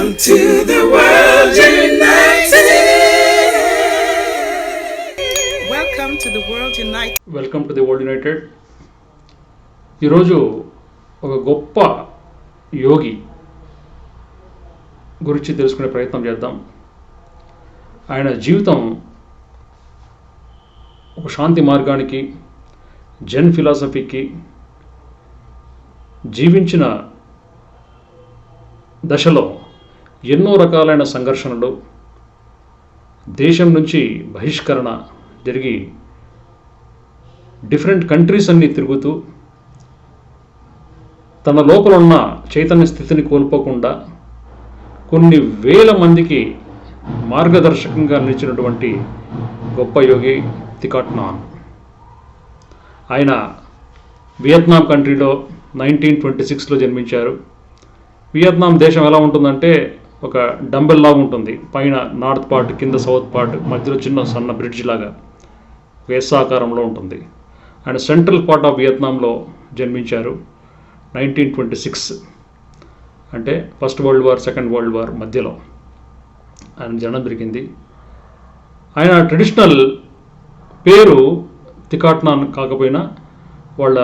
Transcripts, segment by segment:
Welcome to the world united. Welcome to the world united. Welcome to the world United. ఈరోజు ఒక గొప్ప యోగి గురించి తెలుసుకునే ప్రయత్నం చేద్దాం. ఆయన జీవితం ఒక శాంతి మార్గానికి, జెన్ ఫిలాసఫీకి, జీవించిన దశలో ఎన్నో రకాలైన సంఘర్షణలు, దేశం నుంచి బహిష్కరణ జరిగి డిఫరెంట్ కంట్రీస్ అన్నీ తిరుగుతూ తన లోపల ఉన్న చైతన్య స్థితిని కోల్పోకుండా కొన్ని వేల మందికి మార్గదర్శకంగా నిలిచినటువంటి గొప్ప యోగి థికాట్ నాన్. ఆయన వియత్నాం కంట్రీలో 1926లో జన్మించారు. వియత్నాం దేశం ఎలా ఉంటుందంటే ఒక డంబెల్ లాగా ఉంటుంది. పైన నార్త్ పార్ట్, కింద సౌత్ పార్ట్, మధ్యలో చిన్న సన్న బ్రిడ్జ్ లాగా వేసాకారంలో ఉంటుంది. ఆయన సెంట్రల్ పార్ట్ ఆఫ్ వియత్నాంలో జన్మించారు. 1926 అంటే first world war, second world war మధ్యలో ఆయన జన్మ దొరికింది. ఆయన ట్రెడిషనల్ పేరు థికాట్ నాన్ కాకపోయినా వాళ్ళ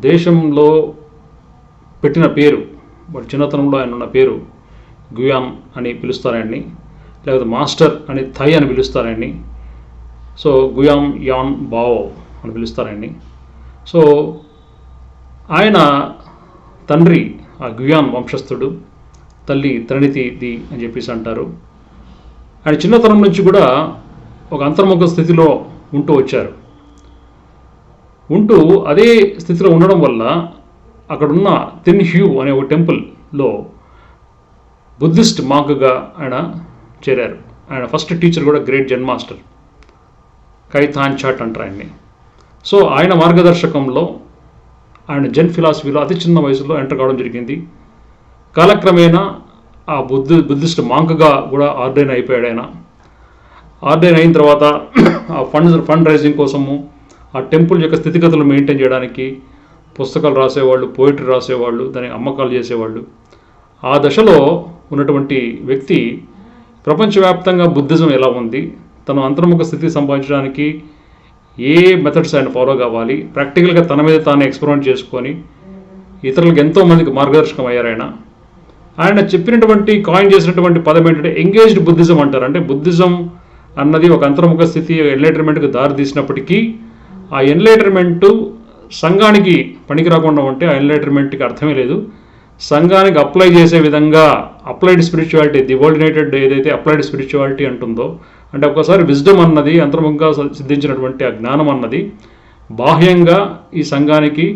దేశంలో పెట్టిన పేరు, వాళ్ళ చిన్నతనంలో ఆయన ఉన్న పేరు గుయామ్ అని పిలుస్తారాయన్ని, లేకపోతే మాస్టర్ అని థై అని పిలుస్తారాయన్ని. సో గుయామ్ యాన్ బావో అని పిలుస్తారాయన్ని. సో ఆయన తండ్రి ఆ గుయాన్ వంశస్థుడు, తల్లి త్రినితి ది అని చెప్పేసి అంటారు. ఆయన చిన్నతనం నుంచి కూడా ఒక అంతర్ముఖ స్థితిలో ఉంటూ వచ్చారు. ఉంటూ అదే స్థితిలో ఉండడం వల్ల అక్కడున్న థిన్ హ్యూ అనే ఒక టెంపుల్లో బుద్ధిస్ట్ మాంక్గా ఆయన చేరారు. ఆయన ఫస్ట్ టీచర్ కూడా గ్రేట్ జెన్ మాస్టర్ ఛాట్ అంటారు ఆయన్ని. సో ఆయన మార్గదర్శకంలో ఆయన జెన్ ఫిలాసఫీలో అతి చిన్న వయసులో ఎంటర్ కావడం జరిగింది. కాలక్రమేణా ఆ బుద్ధిస్ట్ మాంక్గా కూడా ఆర్డైన్ అయిపోయాడు. ఆయన ఆర్డైన్ అయిన తర్వాత ఆ ఫండ్ రైజింగ్ కోసము, ఆ టెంపుల్ యొక్క స్థితిగతులు మెయింటైన్ చేయడానికి పుస్తకాలు రాసేవాళ్ళు, పోయిటరీ రాసేవాళ్ళు, దాని అమ్మకాలు చేసేవాళ్ళు. ఆ దశలో ఉన్నటువంటి వ్యక్తి ప్రపంచవ్యాప్తంగా బుద్ధిజం ఎలా ఉంది, తను అంతర్ముఖ స్థితి సంపాదించడానికి ఏ మెథడ్స్ ఆయన ఫాలో కావాలి, ప్రాక్టికల్గా తన మీద తాను ఎక్స్పెరిమెంట్ చేసుకొని ఇతరులకు ఎంతోమందికి మార్గదర్శకం అయ్యారు. ఆయన చెప్పినటువంటి కాయిన్ చేసినటువంటి పదం ఏంటంటే ఎంగేజ్డ్ బుద్ధిజం అంటారు. అంటే బుద్ధిజం అన్నది ఒక అంతర్ముఖ స్థితి, ఎన్లైటర్మెంట్కి దారి తీసినప్పటికీ ఆ ఎన్లైటర్మెంటు సంఘానికి పనికి రాకుండా ఉంటే ఆ ఎన్లైటర్మెంట్కి అర్థమే లేదు. సంఘానికి అప్లై చేసే విధంగా applied spirituality, the world United ఏదైతే అప్లైడ్ స్పిరిచువాలిటీ అంటుందో, అంటే ఒకసారి విజ్డమ్ అన్నది, అంతర్ముఖంగా సిద్ధించినటువంటి ఆ జ్ఞానం అన్నది బాహ్యంగా ఈ సంఘానికి,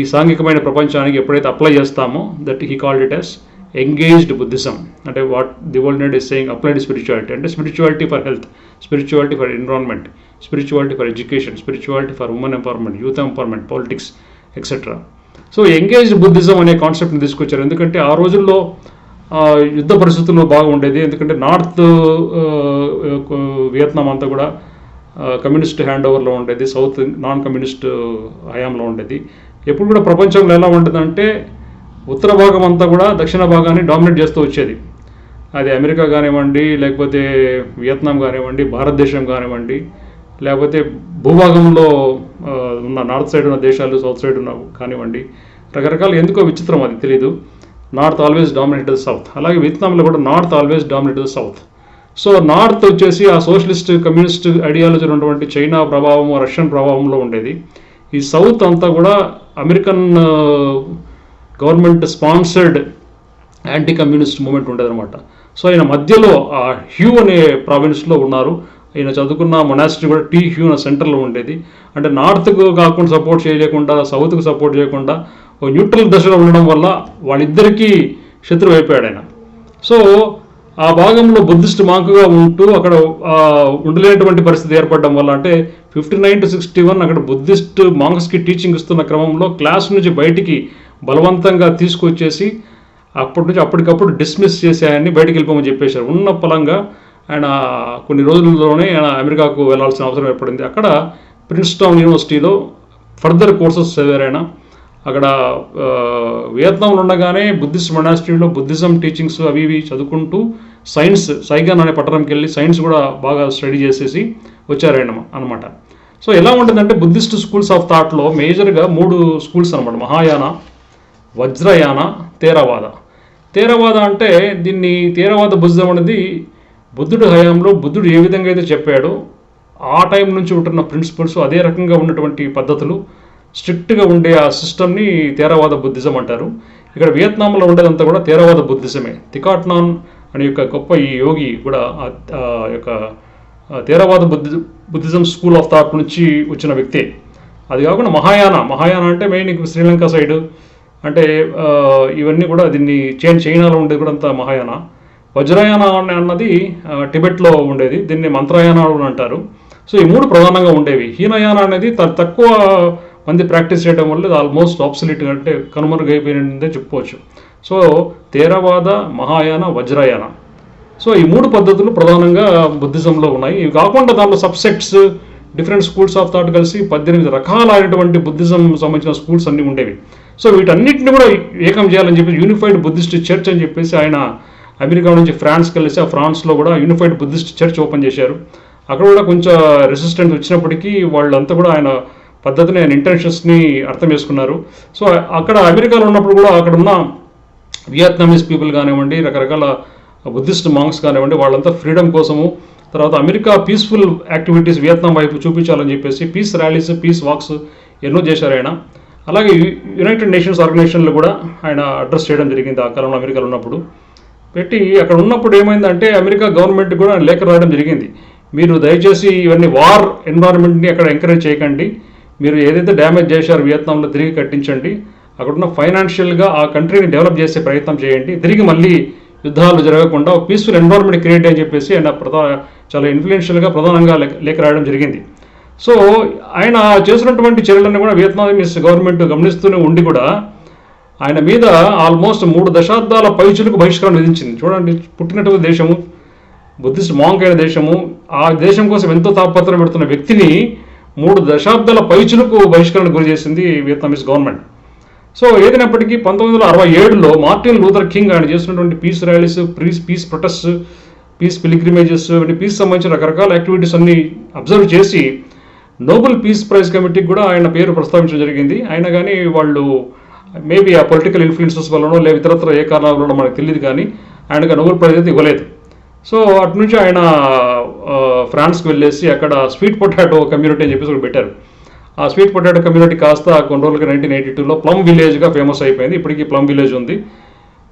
ఈ సాంఘికమైన ప్రపంచానికి ఎప్పుడైతే అప్లై చేస్తామో, that he called it as engaged Buddhism. అంటే what the world united is saying applied spirituality అంటే spirituality for health, spirituality for environment, spirituality for education, spirituality for women empowerment, youth empowerment, politics etcetera. So engaged Buddhism అనే కాన్సెప్ట్ని తీసుకొచ్చారు. ఎందుకంటే ఆ రోజుల్లో యుద్ధ పరిస్థితుల్లో బాగా ఉండేది. ఎందుకంటే నార్త్ వియత్నాం అంతా కూడా కమ్యూనిస్ట్ హ్యాండ్ ఓవర్లో ఉండేది, సౌత్ నాన్ కమ్యూనిస్ట్ హయాంలో ఉండేది. ఎప్పుడు కూడా ప్రపంచంలో ఎలా ఉంటుందంటే ఉత్తర భాగం అంతా కూడా దక్షిణ భాగాన్ని డామినేట్ చేస్తూ వచ్చేది. అది అమెరికా కానివ్వండి, లేకపోతే వియత్నాం కానివ్వండి, భారతదేశం కానివ్వండి, లేకపోతే భూభాగంలో ఉన్న నార్త్ సైడ్ ఉన్న దేశాలు, సౌత్ సైడ్ ఉన్న కానివ్వండి, రకరకాల ఎందుకో విచిత్రం, అది తెలీదు. North always dominate the south. అలాగే వియత్నాంలో కూడా north always dominate the south. So north వచ్చేసి ఆ సోషలిస్ట్, కమ్యూనిస్ట్ ఐడియాలజీ ఉన్నటువంటి చైనా ప్రభావం, రష్యన్ ప్రభావంలో ఉండేది. ఈ సౌత్ అంతా కూడా American government sponsored anti communist movement ఉండేదన్నమాట. సో ఆయన మధ్యలో ఆ హ్యూ అనే ప్రావిన్స్లో ఉన్నారు. ఈయన చదువుకున్న మొనాస్ట్రీ కూడా టీ హ్యూ అనే సెంటర్లో ఉండేది. అంటే నార్త్కు కాకుండా సపోర్ట్ చేయలేకుండా, సౌత్కు సపోర్ట్ చేయకుండా ఒక న్యూట్రల్ దశలో ఉండడం వల్ల వాళ్ళిద్దరికీ శత్రువు అయిపోయాడు ఆయన. సో ఆ భాగంలో బుద్ధిస్ట్ మాంక్గా ఉంటూ అక్కడ ఉండలేనటువంటి పరిస్థితి ఏర్పడడం వల్ల, అంటే 59 to 61 అక్కడ బుద్ధిస్ట్ మాంక్స్కి టీచింగ్ ఇస్తున్న క్రమంలో క్లాస్ నుంచి బయటికి బలవంతంగా తీసుకొచ్చేసి అప్పటి నుంచి అప్పటికప్పుడు డిస్మిస్ చేసి ఆయన్ని బయటికి వెళ్ళిపోమని చెప్పేశారు. ఉన్న పలంగా ఆయన కొన్ని రోజుల్లోనే ఆయన అమెరికాకు వెళ్లాల్సిన అవసరం ఏర్పడింది. అక్కడ ప్రిన్స్టౌన్ యూనివర్సిటీలో ఫర్దర్ కోర్సెస్ చదివారు ఆయన. అక్కడ వియత్నాంలో ఉండగానే బుద్ధిస్ట్ మొనాస్ట్రీలో బుద్ధిజం టీచింగ్స్ అవి ఇవి చదువుకుంటూ సైగాన్ అనే పట్టణంకి వెళ్ళి సైన్స్ కూడా బాగా స్టడీ చేసేసి వచ్చారాయన అనమాట. సో ఎలా ఉంటుందంటే బుద్ధిస్ట్ స్కూల్స్ ఆఫ్ థాట్లో మేజర్గా 3 స్కూల్స్ అనమాట: మహాయాన, వజ్రయాన, తేరవాద అంటే దీన్ని తేరవాద బుద్ధిజం అనేది బుద్ధుడి హయాంలో బుద్ధుడు ఏ విధంగా అయితే చెప్పాడో ఆ టైం నుంచి ఉంటున్న ప్రిన్సిపల్స్, అదే రకంగా ఉన్నటువంటి పద్ధతులు, స్ట్రిక్ట్గా ఉండే ఆ సిస్టమ్ని తేరవాద బుద్ధిజం అంటారు. ఇక్కడ వియత్నాంలో ఉండేదంతా కూడా తేరవాద బుద్ధిజమే. థికాట్ అనే యొక్క గొప్ప ఈ యోగి కూడా యొక్క తేరవాద బుద్ధిజం స్కూల్ ఆఫ్ థాట్ నుంచి వచ్చిన వ్యక్తే. అది కాకుండా మహాయాన అంటే మెయిన్ శ్రీలంక సైడ్ అంటే ఇవన్నీ కూడా దీన్ని చైనాలో ఉండేది కూడా అంతా మహాయాన. వజ్రయాన అన్నది టిబెట్లో ఉండేది, దీన్ని మంత్రయాన అని అంటారు. సో ఈ 3 ప్రధానంగా ఉండేవి. హీనయాన అనేది తక్కువ మంది ప్రాక్టీస్ చేయడం వల్ల ఇది ఆల్మోస్ట్ ఆబ్సొల్యూట్ అంటే కనుమరుగైపోయిందే చెప్పుకోవచ్చు. సో తేరవాద, మహాయాన, వజ్రయాన. సో ఈ 3 పద్ధతులు ప్రధానంగా బుద్ధిజంలో ఉన్నాయి. ఇవి కాకుండా దాంట్లో సబ్సెక్ట్స్, డిఫరెంట్ స్కూల్స్ ఆఫ్ థాట్ కలిసి 18 రకాలైనటువంటి బుద్ధిజం సంబంధించిన స్కూల్స్ అన్నీ ఉండేవి. సో వీటన్నిటిని కూడా ఏకం చేయాలని చెప్పి యూనిఫైడ్ బుద్ధిస్ట్ చర్చ్ అని చెప్పేసి ఆయన అమెరికా నుంచి ఫ్రాన్స్కి వెళ్ళేసి ఆ ఫ్రాన్స్లో కూడా యూనిఫైడ్ బుద్ధిస్ట్ చర్చ్ ఓపెన్ చేశారు. అక్కడ కూడా కొంచెం రెసిస్టెన్స్ వచ్చినప్పటికీ వాళ్ళంతా కూడా ఆయన పద్ధతిని, ఆయన ఇంటెన్షన్స్ని అర్థం చేసుకున్నారు. సో అక్కడ అమెరికాలో ఉన్నప్పుడు కూడా అక్కడ ఉన్న వియత్నామీస్ పీపుల్ కానివ్వండి, రకరకాల బుద్ధిస్ట్ మాంగ్స్ కానివ్వండి, వాళ్ళంతా ఫ్రీడమ్ కోసము, తర్వాత అమెరికా పీస్ఫుల్ యాక్టివిటీస్ వియత్నాం వైపు చూపించాలని చెప్పేసి పీస్ ర్యాలీస్, పీస్ వాక్స్ ఎన్నో చేశారు ఆయన. అలాగే యునైటెడ్ నేషన్స్ ఆర్గనైజేషన్లు కూడా ఆయన అడ్రస్ చేయడం జరిగింది ఆ కాలంలో అమెరికాలో ఉన్నప్పుడు. పెట్టి అక్కడ ఉన్నప్పుడు ఏమైందంటే అమెరికా గవర్నమెంట్ కూడా లేఖ రాయడం జరిగింది. మీరు దయచేసి ఇవన్నీ వార్ ఎన్వైరన్మెంట్ని అక్కడ ఎంకరేజ్ చేయకండి, మీరు ఏదైతే డ్యామేజ్ చేశారో వియత్నాంలో తిరిగి కట్టించండి, అక్కడున్న ఫైనాన్షియల్గా ఆ కంట్రీని డెవలప్ చేసే ప్రయత్నం చేయండి, తిరిగి మళ్ళీ యుద్ధాలు జరగకుండా పీస్ఫుల్ ఎన్వైరన్మెంట్ క్రియేట్ అని చెప్పేసి ఆయన చాలా ఇన్ఫ్లుయెన్షియల్గా ప్రధానంగా లేఖ రాయడం జరిగింది. సో ఆయన చేసినటువంటి చర్యలను కూడా వియత్నామీస్ గవర్నమెంట్ గమనిస్తూనే ఉండి కూడా ఆయన మీద ఆల్మోస్ట్ 3 దశాబ్దాల పైచులకు బహిష్కరణ విధించింది. చూడండి, పుట్టినటువంటి దేశము, బుద్ధిస్ట్ మాంక్ అయిన దేశము, ఆ దేశం కోసం ఎంతో తాపత్రయం పెడుతున్న వ్యక్తిని 3 దశాబ్దాల పైచులకు బహిష్కరణకు గురి చేసింది వియత్నామీస్ గవర్నమెంట్. సో ఏదైనప్పటికీ 1967లో మార్టిన్ లూథర్ కింగ్ ఆయన చేసినటువంటి peace rallies, peace protest, peace pilgrimages, peace సంబంధించిన రకరకాల యాక్టివిటీస్ అన్ని అబ్జర్వ్ చేసి నోబెల్ పీస్ ప్రైజ్ కమిటీకి కూడా ఆయన పేరు ప్రస్తావించడం జరిగింది. అయినా కానీ వాళ్ళు మేబీ ఆ పొలిటికల్ ఇన్ఫ్లుయెన్సెస్ వల్లనో లేదా ఇతరత్ర ఏ కారణాల వల్ల మనకు తెలియదు కానీ ఆయనకు నోబెల్ ప్రైజ్ అయితే ఇవ్వలేదు. సో అటు నుంచి ఆయన ఫ్రాన్స్కి వెళ్ళేసి అక్కడ స్వీట్ పొటాటో కమ్యూనిటీ అని చెప్పేసి ఒకటి పెట్టారు. ఆ స్వీట్ పొటాటో కమ్యూనిటీ కాస్త కొన్ని రోజులకి 1982లో ప్లమ్ విలేజ్గా ఫేమస్ అయిపోయింది. ఇప్పటికీ ప్లమ్ విలేజ్ ఉంది.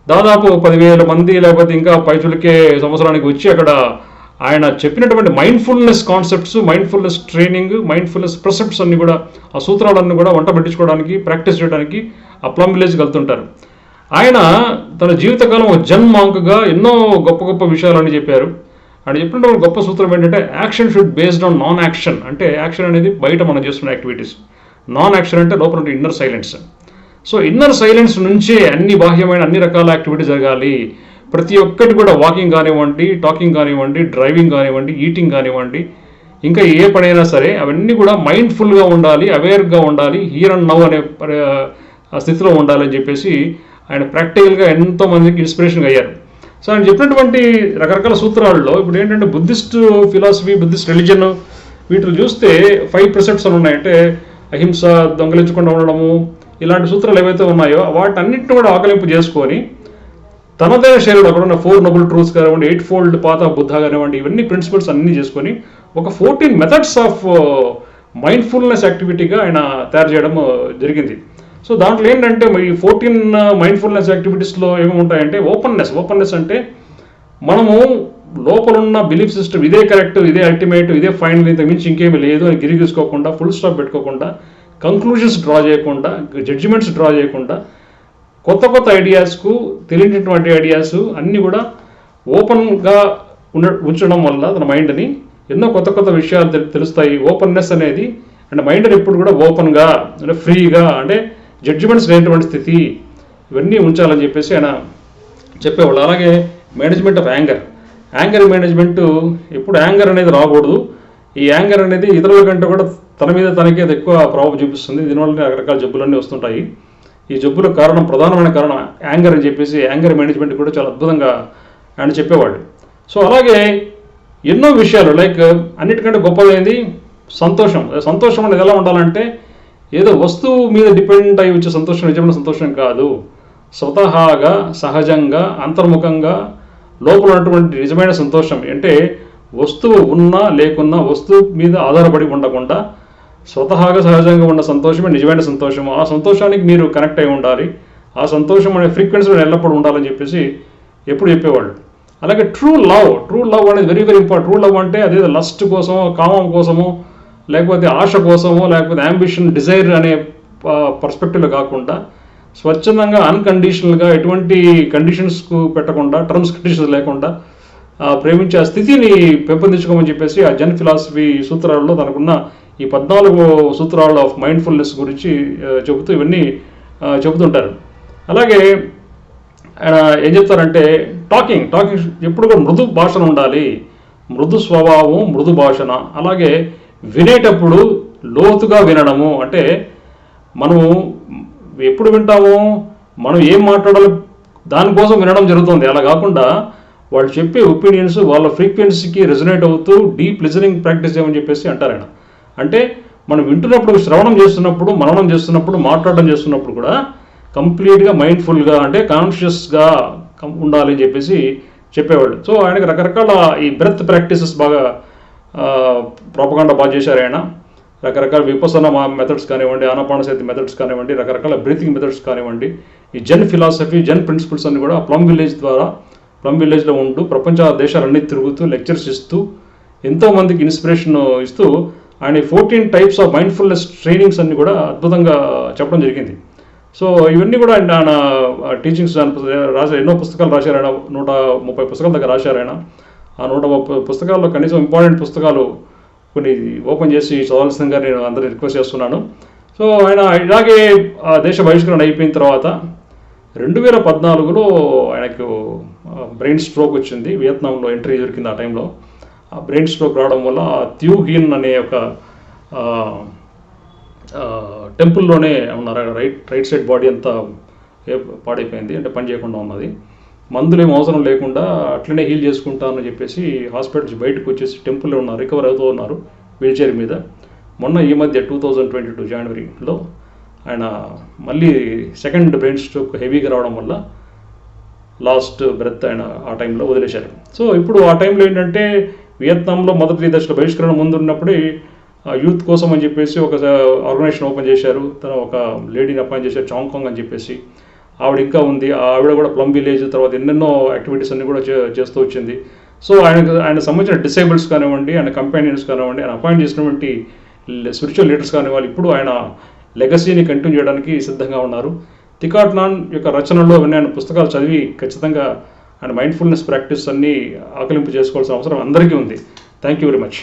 దాదాపు 10,000 మంది లేకపోతే ఇంకా పైచులకే సంవత్సరానికి వచ్చి అక్కడ ఆయన చెప్పినటువంటి mindfulness concepts, mindfulness training, mindfulness precepts అన్ని కూడా, ఆ సూత్రాలన్నీ కూడా వంట పెట్టించుకోవడానికి, ప్రాక్టీస్ చేయడానికి ఆ ప్లమ్ విలేజ్కి వెళ్తుంటారు. ఆయన తన జీవితకాలం జన్ మాంక్గా ఎన్నో గొప్ప గొప్ప విషయాలని చెప్పారు. ఆయన చెప్పినటువంటి గొప్ప సూత్రం ఏంటంటే action should based on non action. అంటే యాక్షన్ అనేది బయట మనం చేస్తున్న యాక్టివిటీస్, నాన్ యాక్షన్ అంటే లోపల inner silence. So inner silence నుంచే అన్ని బాహ్యమైన అన్ని రకాల యాక్టివిటీ జరగాలి. ప్రతి ఒక్కటి కూడా వాకింగ్ కానివ్వండి, టాకింగ్ కానివ్వండి, డ్రైవింగ్ కానివ్వండి, ఈటింగ్ కానివ్వండి, ఇంకా ఏ పనైనా సరే అవన్నీ కూడా మైండ్ఫుల్గా ఉండాలి, అవేర్గా ఉండాలి, హియర్ అండ్ నౌ అనే స్థితిలో ఉండాలని చెప్పేసి ఆయన ప్రాక్టికల్గా ఎంతోమందికి ఇన్స్పిరేషన్గా అయ్యారు. సో ఆయన చెప్పినటువంటి రకరకాల సూత్రాల్లో ఇప్పుడు ఏంటంటే బుద్ధిస్ట్ ఫిలాసఫీ, బుద్ధిస్ట్ రిలీజన్ వీటిని చూస్తే 5 ప్రిసెప్ట్స్ అని ఉన్నాయి. అంటే అహింస, దొంగలించకుండా ఉండడము, ఇలాంటి సూత్రాలు ఏవైతే ఉన్నాయో వాటన్నిటిని కూడా ఆకలింపు చేసుకొని తనదైన శైలిలో అక్కడ ఉన్న 4 నోబుల్ ట్రూత్స్ కానివ్వండి, 8 ఫోల్డ్ పాత్ ఆఫ్ బుద్ధ కానివ్వండి, ఇవన్నీ ప్రిన్సిపల్స్ అన్నీ చేసుకొని ఒక 14 మెథడ్స్ ఆఫ్ మైండ్ఫుల్నెస్ యాక్టివిటీగా ఆయన తయారు చేయడం జరిగింది. సో దాంట్లో ఏంటంటే ఈ 14 మైండ్ఫుల్నెస్ యాక్టివిటీస్లో ఏమేమి ఉంటాయంటే ఓపెన్నెస్ అంటే మనము లోపలున్న బిలీఫ్ సిస్టమ్ ఇదే కరెక్ట్, ఇదే అల్టిమేట్, ఇదే ఫైనల్, ఇంతకు మించి ఇంకేమీ లేదు అని గిరి తీసుకోకుండా, ఫుల్ స్టాప్ పెట్టుకోకుండా, కంక్లూజన్స్ డ్రా చేయకుండా, జడ్జిమెంట్స్ డ్రా చేయకుండా, కొత్త కొత్త ఐడియాస్కు, తెలియనటువంటి ఐడియాస్ అన్నీ కూడా ఓపెన్గా ఉంచడం వల్ల తన మైండ్ని ఎన్నో కొత్త కొత్త విషయాలు తెలుస్తాయి. ఓపెన్నెస్ అనేది అంటే మైండ్ని ఎప్పుడు కూడా ఓపెన్గా అంటే ఫ్రీగా అంటే జడ్జిమెంట్స్ లేనటువంటి స్థితి ఇవన్నీ ఉంచాలని చెప్పేసి ఆయన చెప్పేవాళ్ళు. అలాగే మేనేజ్మెంట్ ఆఫ్ యాంగర్ మేనేజ్మెంట్, ఎప్పుడు యాంగర్ అనేది రాకూడదు. ఈ యాంగర్ అనేది ఇతరుల కంటే కూడా తన మీద తనకే ఎక్కువ ప్రభావం చూపిస్తుంది. దీనివల్ల రకరకాల జబ్బులన్నీ వస్తుంటాయి. ఈ జబ్బులకు కారణం, ప్రధానమైన కారణం యాంగర్ అని చెప్పేసి యాంగర్ మేనేజ్మెంట్ కూడా చాలా అద్భుతంగా ఆయన చెప్పేవాడు. సో అలాగే ఎన్నో విషయాలు, లైక్ అన్నిటికంటే గొప్పదైంది సంతోషం. సంతోషం అనేది ఎలా ఉండాలంటే ఏదో వస్తువు మీద డిపెండ్ అయి వచ్చే సంతోషం నిజమైన సంతోషం కాదు. స్వతహాగా, సహజంగా, అంతర్ముఖంగా లోపల ఉన్నటువంటి నిజమైన సంతోషం అంటే వస్తువు ఉన్నా లేకున్నా వస్తువు మీద ఆధారపడి ఉండకుండా స్వతహాగా సహజంగా ఉన్న సంతోషమే నిజమైన సంతోషము. ఆ సంతోషానికి మీరు కనెక్ట్ అయి ఉండాలి. ఆ సంతోషం అనే ఫ్రీక్వెన్సీలో ఎల్లప్పుడూ ఉండాలని చెప్పేసి ఎప్పుడు చెప్పేవాళ్ళు. అలాగే ట్రూ లవ్ అనేది very very important. True love అంటే అదే లస్ట్ కోసమో, కామం కోసమో, లేకపోతే ఆశ కోసమో, లేకపోతే అంబిషన్, డిజైర్ అనే పర్స్పెక్టివ్లో కాకుండా స్వచ్ఛందంగా అన్కండిషనల్గా ఎటువంటి కండిషన్స్కు పెట్టకుండా, టర్మ్స్ కండిషన్స్ లేకుండా ప్రేమించే ఆ స్థితిని పెంపొందించుకోమని చెప్పేసి ఆ జెన్ ఫిలాసఫీ సూత్రాలలో తనకున్న ఈ 14 సూత్రాలు ఆఫ్ మైండ్ఫుల్నెస్ గురించి చెబుతూ ఇవన్నీ చెబుతుంటారు. అలాగే ఆయన ఏం చెప్తారంటే టాకింగ్ ఎప్పుడు కూడా మృదు భాషణ ఉండాలి, మృదు స్వభావం, మృదు భాషణ. అలాగే వినేటప్పుడు లోతుగా వినడము, అంటే మనము ఎప్పుడు వింటామో మనం ఏం మాట్లాడాలో దానికోసం వినడం జరుగుతుంది. అలా కాకుండా వాళ్ళు చెప్పే ఒపీనియన్స్ వాళ్ళ ఫ్రీక్వెన్సీకి రెజొనేట్ అవుతూ డీప్ లిజనింగ్ ప్రాక్టీస్ చేయమని చెప్పేసి అంటారు ఆయన. అంటే మనం వింటున్నప్పుడు, శ్రవణం చేస్తున్నప్పుడు, మననం చేస్తున్నప్పుడు, మాట్లాడడం చేస్తున్నప్పుడు కూడా కంప్లీట్గా మైండ్ఫుల్గా అంటే కాన్షియస్గా ఉండాలని చెప్పేసి చెప్పేవాళ్ళు. సో ఆయనకి రకరకాల ఈ బ్రెత్ ప్రాక్టీసెస్ బాగా ప్రోపగాండా బాగా చేశారు ఆయన. రకరకాల విపసన మెథడ్స్ కానివ్వండి, ఆనాపానసతి మెథడ్స్ కానివ్వండి, రకరకాల బ్రీతింగ్ మెథడ్స్ కానివ్వండి, ఈ జెన్ ఫిలాసఫీ, జెన్ ప్రిన్సిపల్స్ అన్ని కూడా ప్లమ్ విలేజ్లో ఉంటూ ప్రపంచ దేశాలన్నీ తిరుగుతూ లెక్చర్స్ ఇస్తూ ఎంతోమందికి ఇన్స్పిరేషన్ ఇస్తూ ఆయన 14 టైప్స్ ఆఫ్ మైండ్ఫుల్నెస్ ట్రైనింగ్స్ అన్ని కూడా అద్భుతంగా చెప్పడం జరిగింది. సో ఇవన్నీ కూడా ఆయన టీచింగ్స్ రాశారు. ఎన్నో పుస్తకాలు రాశారు ఆయన. 130 పుస్తకాల దగ్గర రాశారు ఆయన. ఆ 130 పుస్తకాల్లో కనీసం ఇంపార్టెంట్ పుస్తకాలు కొన్ని ఓపెన్ చేసి చదవాల్సిందిగా నేను అందరినీ రిక్వెస్ట్ చేస్తున్నాను. సో ఆయన ఇలాగే దేశ బహిష్కరణ అయిపోయిన తర్వాత 2014లో ఆయనకు బ్రెయిన్ స్ట్రోక్ వచ్చింది. వియత్నాంలో ఎంట్రీ దొరికింది ఆ టైంలో. ఆ బ్రెయిన్ స్ట్రోక్ రావడం వల్ల థ్యూ హీన్ అనే ఒక టెంపుల్లోనే ఉన్నారు. రైట్ సైడ్ బాడీ అంతా పాడైపోయింది, అంటే పని చేయకుండా ఉన్నది. మందులు ఏం అవసరం లేకుండా అట్లనే హీల్ చేసుకుంటానని చెప్పేసి హాస్పిటల్ నుంచి బయటకు వచ్చేసి టెంపుల్లో ఉన్నారు, రికవర్ అవుతూ ఉన్నారు వీల్చైర్ మీద. మొన్న ఈ మధ్య 2022 జనవరిలో ఆయన మళ్ళీ సెకండ్ బ్రెయిన్ స్ట్రోక్ హెవీగా రావడం వల్ల లాస్ట్ బ్రెత్ ఆయన ఆ టైంలో వదిలేశారు. సో ఇప్పుడు ఆ టైంలో ఏంటంటే వియత్నాంలో మొదటి దశలో బహిష్కరణ ముందు ఉన్నప్పుడే యూత్ కోసం అని చెప్పేసి ఒక ఆర్గనైజేషన్ ఓపెన్ చేశారు. తను ఒక లేడీని అపాయింట్ చేశారు, చాంకాంగ్ అని చెప్పేసి. ఆవిడ ఇంకా ఉంది. ఆవిడ కూడా ప్లమ్ విలేజ్ తర్వాత ఎన్నెన్నో యాక్టివిటీస్ అన్ని కూడా చేస్తూ వచ్చింది. సో ఆయన సంబంధించిన డిసేబుల్స్ కానివ్వండి, ఆయన కంపానియన్స్ కానివ్వండి, ఆయన అపాయింట్ చేసినటువంటి స్పిరిచువల్ లీడర్స్ కానివ్వాలి, ఇప్పుడు ఆయన లెగసీని కంటిన్యూ చేయడానికి సిద్ధంగా ఉన్నారు. థికాట్ నాన్ యొక్క రచనలో ఆయన పుస్తకాలు చదివి ఖచ్చితంగా ఆయన మైండ్ఫుల్నెస్ ప్రాక్టీస్ అన్నీ ఆకలింపు చేసుకోవాల్సిన అవసరం అందరికీ ఉంది. Thank you very much.